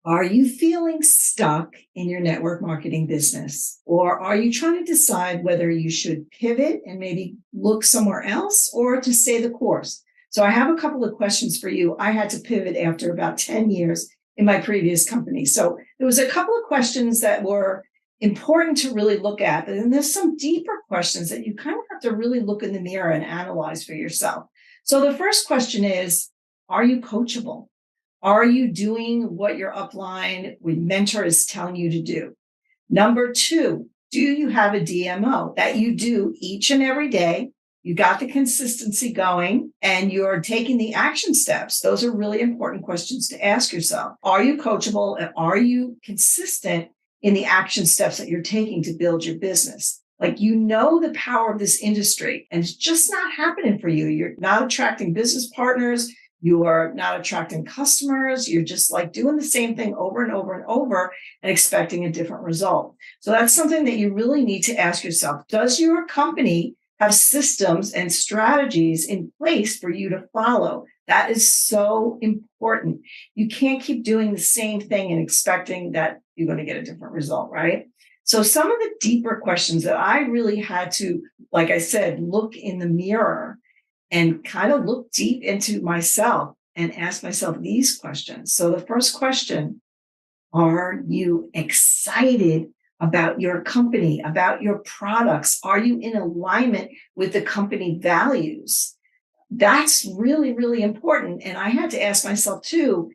Are you feeling stuck in your network marketing business? Or are you trying to decide whether you should pivot and maybe look somewhere else or to stay the course? So I have a couple of questions for you. I had to pivot after about 10 years in my previous company. So there was a couple of questions that were important to really look at. And then there's some deeper questions that you kind of have to really look in the mirror and analyze for yourself. So the first question is, are you coachable? Are you doing what your upline with mentor is telling you to do? Number two, do you have a DMO that you do each and every day? You got the consistency going and you're taking the action steps. Those are really important questions to ask yourself. Are you coachable and are you consistent in the action steps that you're taking to build your business? Like, you know, the power of this industry and it's just not happening for you. You're not attracting business partners. You are not attracting customers. You're just like doing the same thing over and over and over and expecting a different result. So that's something that you really need to ask yourself. Does your company have systems and strategies in place for you to follow? That is so important. You can't keep doing the same thing and expecting that you're going to get a different result, right? So some of the deeper questions that I really had to, like I said, look in the mirror and kind of look deep into myself and ask myself these questions. So the first question, are you excited about your company, about your products? Are you in alignment with the company values? That's really, really important. And I had to ask myself too,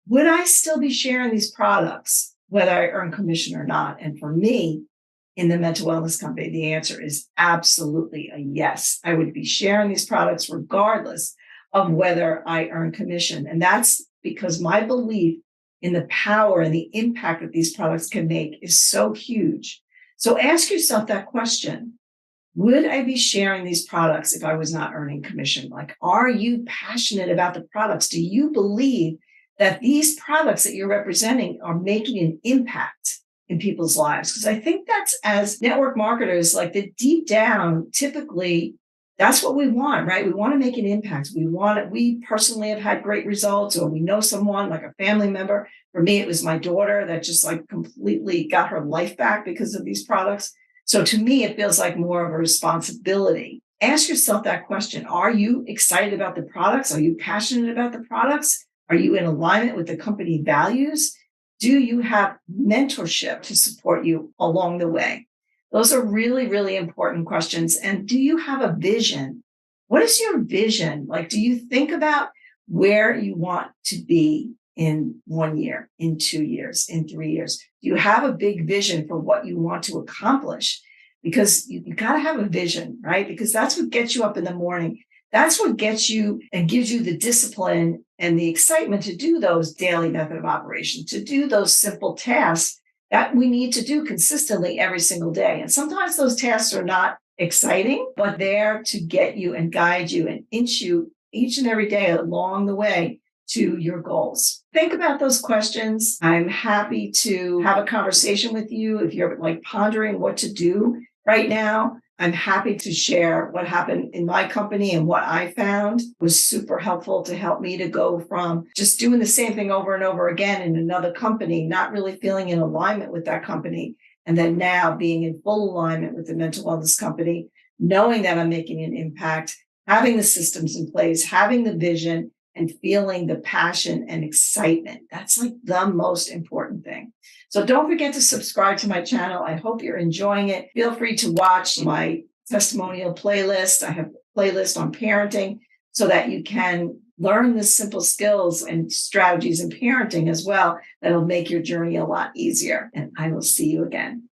would I still be sharing these products, whether I earn commission or not? And for me, in the mental wellness company, the answer is absolutely a yes. I would be sharing these products regardless of whether I earn commission. And that's because my belief in the power and the impact that these products can make is so huge. So ask yourself that question. Would I be sharing these products if I was not earning commission? Like, are you passionate about the products? Do you believe that these products that you're representing are making an impact in people's lives? Because I think that's, as network marketers, like, the deep down, typically that's what we want, right? We want to make an impact. We personally have had great results, or we know someone like a family member. For me, it was my daughter that just like completely got her life back because of these products. So to me, it feels like more of a responsibility. Ask yourself that question. Are you excited about the products? Are you passionate about the products? Are you in alignment with the company values? Do you have mentorship to support you along the way? Those are really, really important questions. And do you have a vision? What is your vision? Like, do you think about where you want to be in 1 year, in 2 years, in 3 years? Do you have a big vision for what you want to accomplish? Because you got to have a vision, right? Because that's what gets you up in the morning. That's what gets you and gives you the discipline and the excitement to do those daily method of operation, to do those simple tasks that we need to do consistently every single day. And sometimes those tasks are not exciting, but they're to get you and guide you and inch you each and every day along the way to your goals. Think about those questions. I'm happy to have a conversation with you if you're like pondering what to do right now. I'm happy to share what happened in my company and what I found was super helpful to help me to go from just doing the same thing over and over again in another company, not really feeling in alignment with that company, and then now being in full alignment with the mental wellness company, knowing that I'm making an impact, having the systems in place, having the vision, and feeling the passion and excitement. That's like the most important thing. So don't forget to subscribe to my channel. I hope you're enjoying it. Feel free to watch my testimonial playlist. I have a playlist on parenting so that you can learn the simple skills and strategies in parenting as well. That'll make your journey a lot easier. And I will see you again.